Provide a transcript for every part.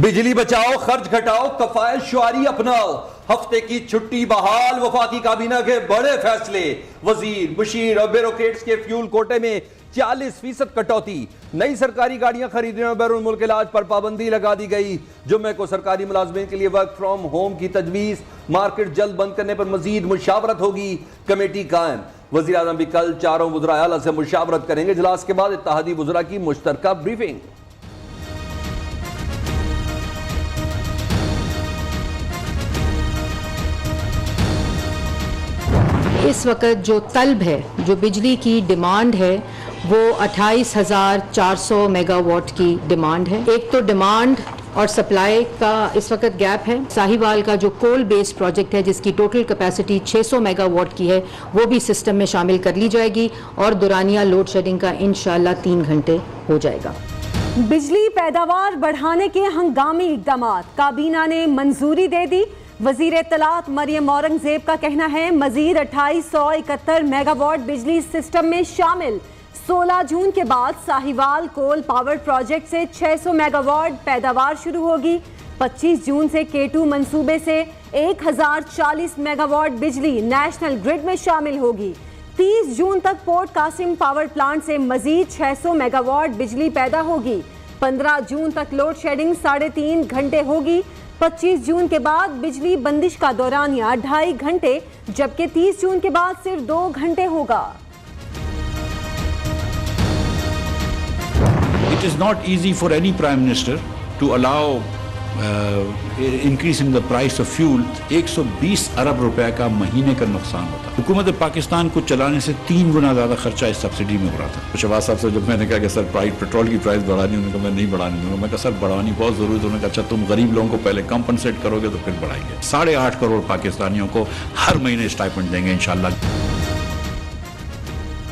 बिजली बचाओ, खर्च घटाओ, कफायत शुआरी अपनाओ। हफ्ते की छुट्टी बहाल, वफाकी काबीना के बड़े फैसले। वजीर मुशीर और ब्यूरोक्रेट्स के फ्यूल कोटे में 40% कटौती। नई सरकारी गाड़ियां खरीदने और बैरून मुल्क इलाज पर पाबंदी लगा दी गई। जुम्मे को सरकारी मुलाजमीन के लिए वर्क फ्रॉम होम की तजवीज। मार्केट जल्द बंद करने पर मजीद मुशावरत होगी। कमेटी कायम। वजीर आजम भी कल चारों वज़रा आला से मुशावरत करेंगे। इजलास के बाद इत्तेहादी वज़रा की मुश्तरका ब्रीफिंग। इस वक्त जो तलब है, जो बिजली की डिमांड है, वो 28,400 मेगावाट की डिमांड है। एक तो डिमांड और सप्लाई का इस वक्त गैप है। साहिवाल का जो कोल बेस्ड प्रोजेक्ट है, जिसकी टोटल कैपेसिटी 600 मेगावाट की है, वो भी सिस्टम में शामिल कर ली जाएगी और दुरानिया लोड शेडिंग का इंशाल्लाह 3 घंटे हो जाएगा। बिजली पैदावार बढ़ाने के हंगामी इक़दामात, काबीना ने मंजूरी दे दी। वजीर इत्तलात मरियम औरंगजेब का कहना है मजीद 2871 मेगावाट बिजली सिस्टम में शामिल। 16 जून के बाद साहिवाल कोल पावर प्रोजेक्ट से 600 मेगावाट पैदावार शुरू होगी। 25 जून से K2 मंसूबे से 1040 मेगावाट बिजली नेशनल ग्रिड में शामिल होगी। 30 जून तक पोर्ट कासिम पावर प्लांट से मजीद 600 मेगावाट बिजली पैदा होगी। 15 जून तक लोड शेडिंग 3.5 घंटे होगी। 25 जून के बाद बिजली बंदिश का दौरानिया 2.5 घंटे, जबकि 30 जून के बाद सिर्फ 2 घंटे होगा। It is not easy for any prime minister to allow increase in the price of fuel। 120 अरब रुपए का महीने का नुकसान होता है। हुकूमत पाकिस्तान को चलाने से 3 गुना ज्यादा खर्चा इस सब्सिडी में हो रहा था। शहबाज साहब से जब मैंने कहा कि सर पेट्रोल की प्राइस बढ़ानी, उन्होंने कहा मैं नहीं बढ़ाने दूंगा। मैं कहा सर बढ़ानी बहुत जरूरी है। उन्होंने कहा अच्छा तुम गरीब लोगों को पहले कंपनसेट करोगे तो फिर बढ़ाएंगे। 8.5 करोड़ पाकिस्तानियों को हर महीने स्टाइपेंड देंगे इंशाल्लाह।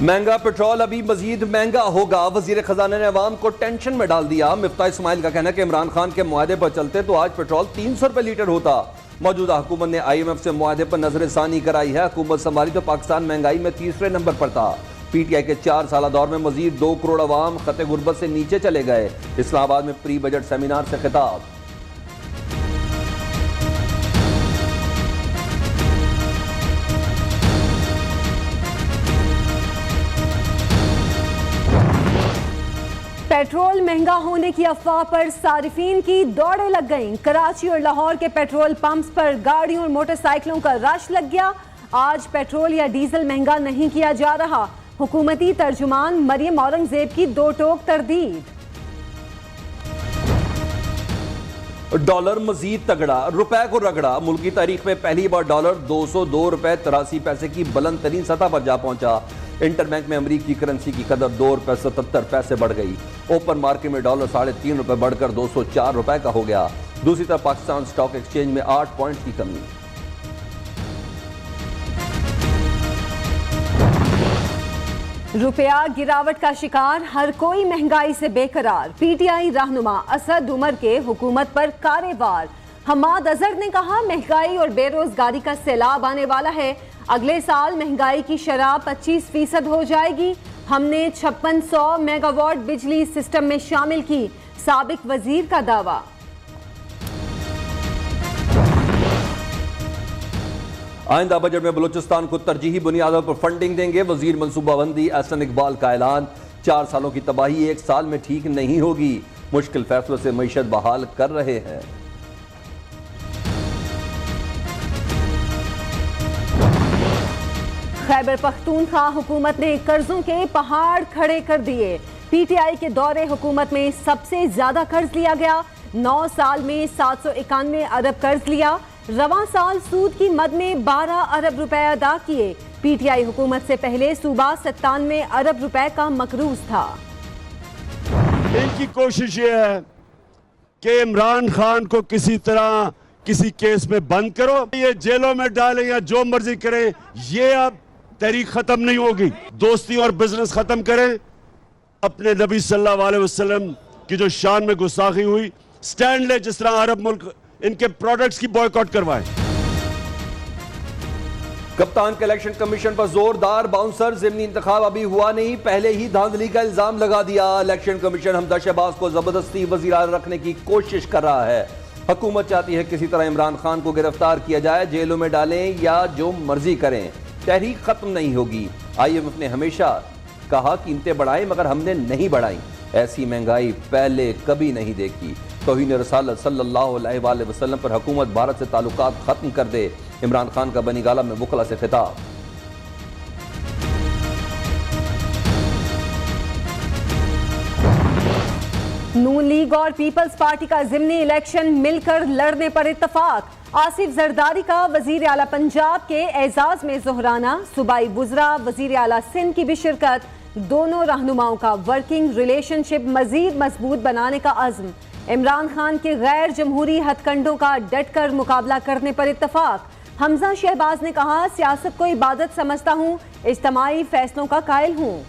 महंगा पेट्रोल अभी मजीद महंगा होगा। वजीर खजाना ने अवाम को टेंशन में डाल दिया। मिफ्ता इस्माइल का कहना है कि इमरान खान के मुआहदे पर चलते तो आज पेट्रोल 300 रुपए लीटर होता। मौजूदा हुकूमत ने IMF से मुआहदे पर नजरसानी कराई है। हुकूमत संभाली तो पाकिस्तान महंगाई में तीसरे नंबर पर था। PTI के 4 साल दौर में मजीद 2 करोड़ अवाम खते गुर्बत से नीचे चले गए। इस्लामाबाद में प्री बजट सेमिनार से खिताब। पेट्रोल महंगा होने की अफवाह पर सारिफीन की दौड़ें लग गईं। कराची और लाहौर के पेट्रोल पंप्स पर गाड़ियों और मोटरसाइकिलों का रश लग गया। आज पेट्रोल या डीजल महंगा नहीं किया जा रहा। हुकूमती तर्जुमान मरियम औरंगजेब की 2 टोक तरदीद। डॉलर मजीद तगड़ा, रुपए को रगड़ा। मुल्क की तारीख में पहली बार डॉलर 202 रुपए 83 पैसे की बुलंद तरीन सतह पर जा पहुंचा। इंटरबैंक में अमरीकी करेंसी की कदर 2 रुपए 77 पैसे बढ़ गई। ओपन मार्केट में डॉलर 3.5 रुपए बढ़कर 204 रुपए का हो गया। दूसरी तरफ पाकिस्तान स्टॉक एक्सचेंज में 8 पॉइंट की कमी। रुपया गिरावट का शिकार, हर कोई महंगाई से बेकरार। PTI रहनुमा असद उमर के हुकूमत पर कारेवार। हमाद अजहर ने कहा महंगाई और बेरोजगारी का सैलाब आने वाला है। अगले साल महंगाई की शरह 25% हो जाएगी। हमने 5600 मेगावाट बिजली सिस्टम में शामिल की। साबिक वजीर का दावा। आइंदा बजट में बलूचिस्तान को तरजीही बुनियादों पर फंडिंग देंगे। वजीर मनसूबाबंदी एहसन इकबाल का ऐलान। 4 सालों की तबाही 1 साल में ठीक नहीं होगी। मुश्किल फैसलों से मईशत बहाल कर रहे हैं। खैबर पख्तूनख्वा हुकूमत ने कर्जों के पहाड़ खड़े कर दिए। PTI के दौरे हुकूमत में सबसे ज्यादा कर्ज लिया गया। 9 साल में 791 अरब कर्ज लिया। रवां साल सूद की मद में 12 अरब रुपए अदा किए। PTI हुकूमत से पहले सूबा 97 अरब रुपए का मकरूज था। इनकी कोशिश ये है कि इमरान खान को किसी तरह किसी केस में बंद करो, ये जेलों में डालें या जो मर्जी करें, ये अब तहरीक खत्म नहीं होगी। दोस्ती और बिजनेस खत्म करें। अपने नबी सल्लल्लाहु अलैहि वसल्लम की जो शान में गुस्ताखी हुई, स्टैंड ले। जिस तरह अरब मुल्क इनके प्रोडक्ट्स की बॉयकॉट करवाएं। कप्तान के इलेक्शन कमीशन पर जोरदार बाउंसर, ज़िमनी इंतखाब अभी हुआ नहीं, पहले ही धांधली का इल्जाम लगा दिया। इलेक्शन कमीशन हमदा शहबाज को जबरदस्ती वज़ीर आला रखने की कोशिश कर रहा है। हुकूमत चाहती है किसी तरह इमरान खान को गिरफ्तार किया जाए, जेलों में डालें या जो मर्जी करें, तहरीक खत्म नहीं होगी। IMF ने हमेशा कहा कीमतें बढ़ाएं, मगर हमने नहीं बढ़ाई। ऐसी महंगाई पहले कभी नहीं देखी। तौहीन रसालत सल्लल्लाहु अलैहि वसल्लम पर हुकूमत भारत से ताल्लुकात खत्म कर दे। इमरान खान का बनी गाला में वकला से खिताब। नून लीग और पीपल्स पार्टी का ज़िमनी इलेक्शन मिलकर लड़ने पर इत्तफाक। आसिफ जरदारी का वजीर आला पंजाब के एजाज में जोहराना, सूबाई वुज़रा वजीर आला सिंध की भी शिरकत। दोनों रहनुमाओं का वर्किंग रिलेशनशिप मजीद मजबूत बनाने का अज़्म। इमरान खान के गैर जमहूरी हथकंडों का डट कर मुकाबला करने पर इत्तफाक। हमजा शहबाज ने कहा, सियासत को इबादत समझता हूँ, इज्तमाई फैसलों का कायल हूँ।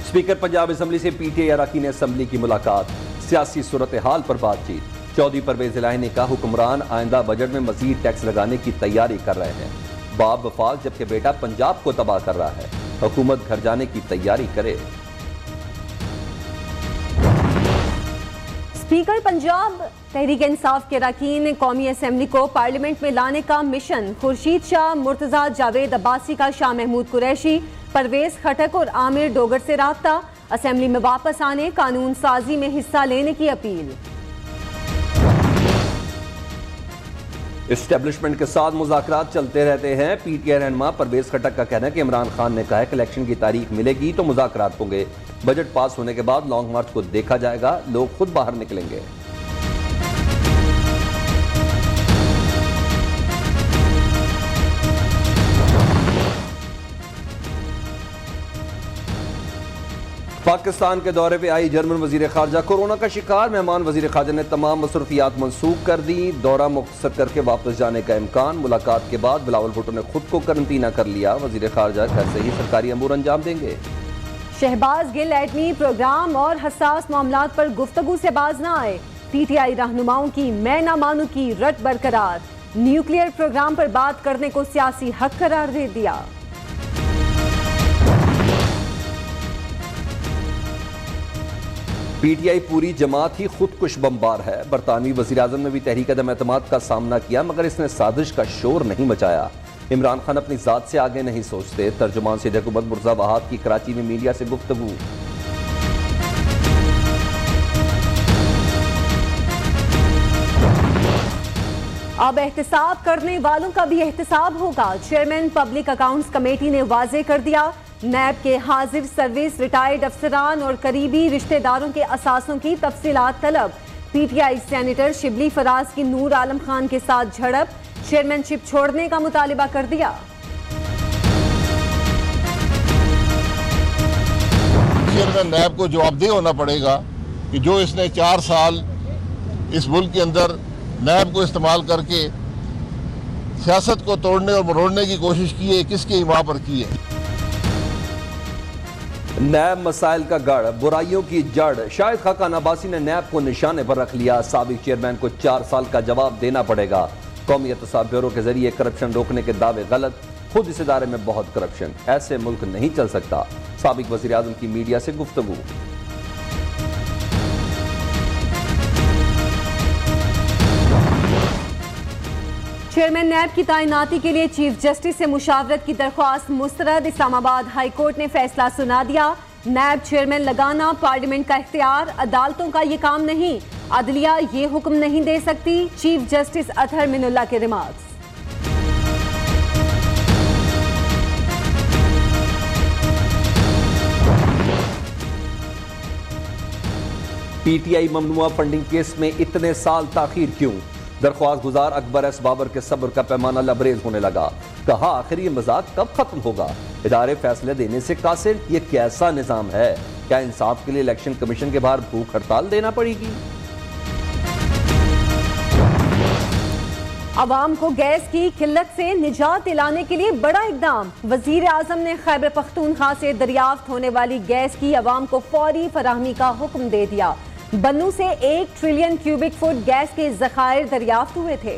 स्पीकर पंजाब असम्बली से PTI अरकान असम्बली की मुलाकात, सियासी सूरत हाल पर बातचीत। चौधरी परवेज इलाही ने कहा, हुक्मरान आइंदा बजट में मजीद टैक्स लगाने की तैयारी कर रहे हैं। बाप वफाक जबकि बेटा पंजाब को तबाह कर रहा है, हुकूमत घर जाने की तैयारी करे। स्पीकर पंजाब तहरीक इंसाफ के अरकान ने कौमी असम्बली को पार्लियामेंट में लाने का मिशन। खुर्शीद शाह, मुर्तजा, जावेद अब्बासी का शाह महमूद कुरैशी, परवेज खटक और आमिर डोगर से राब्ता। असम्बली में वापस आने, कानून साजी में हिस्सा लेने की अपील। इस्टेब्लिशमेंट के साथ मुज़ाकरात चलते रहते हैं। PTI रहनुमा परवेज खटक का कहना है कि इमरान खान ने कहा है कि इलेक्शन की तारीख मिलेगी तो मुज़ाकरात होंगे। बजट पास होने के बाद लॉन्ग मार्च को देखा जाएगा, लोग खुद बाहर निकलेंगे। पाकिस्तान के दौरे पे आई जर्मन वजीर खारजा कोरोना का शिकार। मेहमान वजीर खारजा ने तमाम मसरूफियात मनसूख कर दी। दौरा मुख्तसर करके वापस जाने का इम्कान। मुलाकात के बाद बिलावल भुट्टो ने खुद को करंटीना कर लिया। वजीर खारजा घर से ही सरकारी अमूर अंजाम देंगे। शहबाज गिल एटमी प्रोग्राम और हसास मामलात पर गुफ्तगू से बाज न आए। PTI रहनुमाओं की मैं ना मानू की रट बरकरार। न्यूक्लियर प्रोग्राम पर बात करने को सियासी हक करार दे दिया। PTI पूरी जमात ही खुदकुश बमबार है। बरतानवी वज़ीर आज़म ने भी तहरीक अदम एतमाद का सामना किया, मगर इसने साजिश का शोर नहीं मचाया। इमरान खान अपनी जात से आगे नहीं सोचते। तर्जुमान से हुकूमत मुर्तज़ा वहाब की कराची में मीडिया से गुफ्तगू। अब एहतसाब करने वालों का भी एहतसाब होगा। चेयरमैन पब्लिक अकाउंट्स कमेटी ने वाजे कर दिया, नैब के हाजिर सर्विस रिटायर्ड अफसरान और करीबी रिश्तेदारों के असासों की तफसीलात तलब। PTI सेनेटर शिबली फराज की नूर आलम खान के साथ झड़प, चेयरमैनशिप छोड़ने का मुतालिबा कर दिया। चेयरमैन नैब को जवाबदेह होना पड़ेगा कि जो इसने 4 साल इस मुल्क के अंदर नैब को इस्तेमाल करके सियासत को तोड़ने और मरोड़ने की कोशिश की है, किसके इमाम पर की है। नैब मसाइल का गढ़, बुराइयों की जड़। शाहिद खाकान अब्बासी ने नैब को निशाने पर रख लिया। साबिक चेयरमैन को 4 साल का जवाब देना पड़ेगा। कौमी एहतसाब ब्यूरो के जरिए करप्शन रोकने के दावे गलत, खुद इस इदारे में बहुत करप्शन, ऐसे मुल्क नहीं चल सकता। साबिक वज़ीर आज़म की मीडिया से गुफ्तगू। चेयरमैन नैब की तैनाती के लिए चीफ जस्टिस से मुशावरत की दरख्वास्त मुस्तरद। इस्लामाबाद हाई कोर्ट ने फैसला सुना दिया। नैब चेयरमैन लगाना पार्लियामेंट का इख्तियार, अदालतों का ये काम नहीं। अदलिया ये हुक्म नहीं दे सकती। चीफ जस्टिस अतहर मिनुल्लाह के रिमार्क्स। PTI ममनुआ फंडिंग केस में इतने साल ताखीर क्यों? दरख्वास्त गुजार अकबर एस बाबर के सब्र का पैमाना लबरेज होने लगा। कहा, आखिर ये मजाक कब खत्म होगा? इदारे फैसले देने से कासिर। ये कैसा निजाम है? क्या इंसाफ के लिए इलेक्शन कमीशन के बाहर भूख हड़ताल देना पड़ेगी? अवाम को गैस की किल्लत से निजात दिलाने के लिए बड़ा इकदाम। वजीर आजम ने खैबर पख्तूनख्वा से दरियाफ्त होने वाली गैस की अवाम को फौरी फराहमी का हुक्म दे दिया। बन्नू से 1 ट्रिलियन क्यूबिक फुट गैस के जखायर दरियाफ्त हुए थे।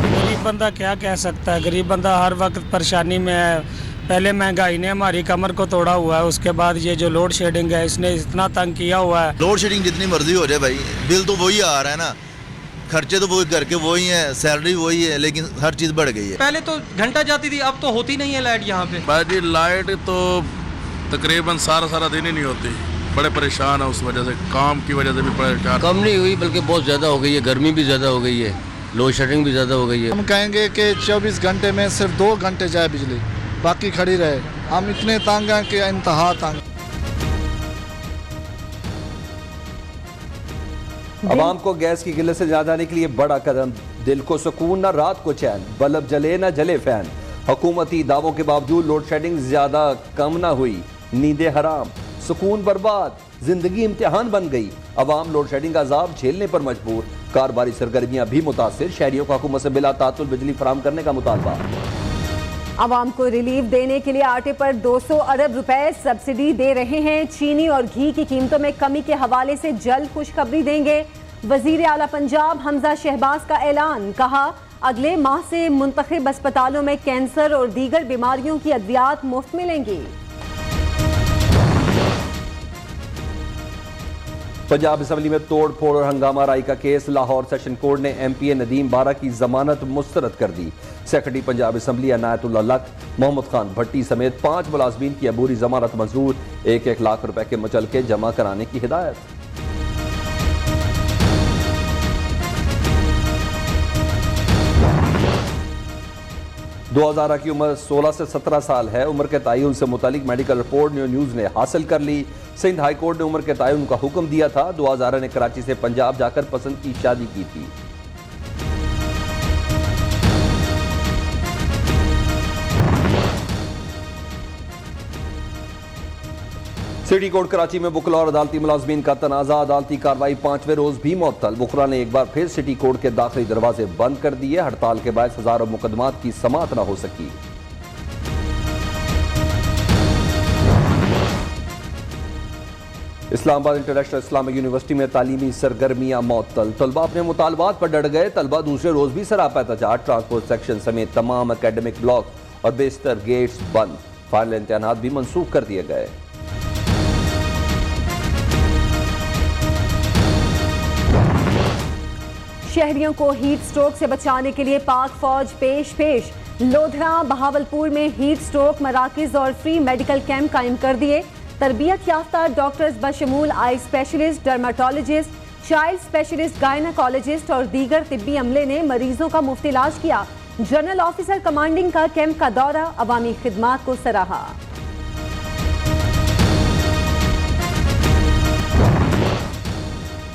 गरीब बंदा क्या कह सकता है, गरीब बंदा हर वक्त परेशानी में है। पहले महंगाई ने हमारी कमर को तोड़ा हुआ है, उसके बाद ये जो लोड शेडिंग है इसने इतना तंग किया हुआ है। लोड शेडिंग जितनी मर्जी हो जाए भाई, बिल तो वही आ रहा है ना, खर्चे तो वही घर के वही हैं, सैलरी वही है, लेकिन हर चीज़ बढ़ गई है। पहले तो घंटा जाती थी, अब तो होती नहीं है लाइट यहाँ पे। भाई लाइट तो तकरीबन सारा दिन ही नहीं होती, बड़े परेशान है उस वजह से, काम की वजह से भी परेशान। कम नहीं हुई बल्कि बहुत ज़्यादा हो गई है, गर्मी भी ज़्यादा हो गई है, लोड शेडिंग भी ज़्यादा हो गई है। हम कहेंगे कि 24 घंटे में सिर्फ 2 घंटे जाए बिजली, बाकी खड़ी रहे। हम इतने तंग हैं कि इंतहा तंग। अवाम को गैस की किल्लत से निजात दिलाने के लिए बड़ा कदम, दिल को सुकून न रात को चैन, बल्ब जले न जले फैन। हुकूमती दावों के बावजूद लोड शेडिंग ज्यादा कम न हुई, नींदें हराम, सुकून बर्बाद, जिंदगी इम्तिहान बन गई। अवाम लोड शेडिंग का अजाब झेलने पर मजबूर, कारोबारी सरगर्मियां भी मुतासिर। शहरियों को हुकूमत से बिला तातुल बिजली फराहम करने का मुतालबा। आवाम को रिलीफ देने के लिए आटे पर 200 अरब रुपए सब्सिडी दे रहे हैं। चीनी और घी की कीमतों में कमी के हवाले से जल्द खुशखबरी देंगे। वजीर आला पंजाब हमजा शहबाज का ऐलान, कहा अगले माह से मुंतखब अस्पतालों में कैंसर और दीगर बीमारियों की अद्वियात मुफ्त मिलेंगी। पंजाब असम्बली में तोड़ फोड़ और हंगामा राई का केस, लाहौर सेशन कोर्ट ने MPA नदीम बारा की जमानत मुस्तरद कर दी। सेक्रेटरी पंजाब असम्बली अनायतुल्लाह लक, मोहम्मद खान भट्टी समेत 5 मुलाजमीन की अबूरी जमानत मंजूर, 1-1 लाख रुपए के मुचलके जमा कराने की हिदायत। दो हज़ारा की उम्र 16 से 17 साल है। उम्र के तयन से मुतालिक मेडिकल रिपोर्ट न्यूज़ ने हासिल कर ली। सिंध हाई कोर्ट ने उम्र के तयन का हुक्म दिया था। 2000 ने कराची से पंजाब जाकर पसंद की शादी की थी। सिटी कोर्ट कराची में बुकला और अदालती मुलाजमीन का तनाजा, अदालती कार्रवाई 5वें रोज भी मुअत्तल। बुकला ने एक बार फिर सिटी कोर्ट के दाखिली दरवाजे बंद कर दिए। हड़ताल के बाद हजारों मुकदमात की समाअत न हो सकी। इस्लामाबाद इंटरनेशनल इस्लामिक यूनिवर्सिटी में तालीमी सरगर्मियां मुअत्तल, तलबा अपने मुतालबात पर डट गए। तलबा दूसरे रोज भी सरापा एहतजाज, ट्रांसपोर्ट सेक्शन समेत तमाम एकेडमिक ब्लॉक और बेशतर गेट्स बंद। फाइनल इम्तिहानात भी मनसूख कर दिए गए। शहरियों को हीट स्ट्रोक से बचाने के लिए पाक फौज पेश। लोधरा बहावलपुर में हीट स्ट्रोक मराकज और फ्री मेडिकल कैंप कायम कर दिए। तरबियत याफ्ता डॉक्टर्स बशमूल eye specialist, dermatologist, child specialist, gynaecologist और दीगर तिब्बी अमले ने मरीजों का मुफ्त इलाज किया। जनरल ऑफिसर कमांडिंग का कैंप का दौरा, अवामी खिदमात को सराहा।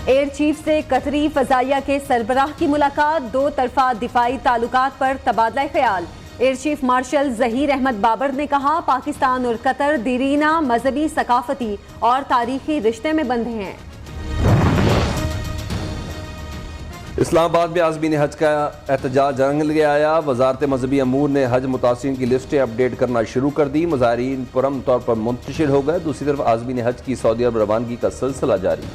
एयर चीफ से कतरी फजाइया के सरबराह की मुलाकात, 2 तरफा दिफाई ताल्लुकात पर तबादला ख्याल। Air chief marshal Zaheer Ahmed Babar ने कहा पाकिस्तान और कतर दीरीना, मजहबी, सकाफती और तारीखी रिश्ते में बंधे हैं। इस्लामाबाद में आज़मीन हज का एहतजाज रंग ले आया। वजारत मजहबी अमूर ने हज मुतासिरीन की लिस्टें अपडेट करना शुरू कर दी। मुजाहिरीन पुरम तौर पर मुंतशिर हो गए। दूसरी तरफ आज़मीन हज की सऊदी अरब रवानगी का सिलसिला जारी।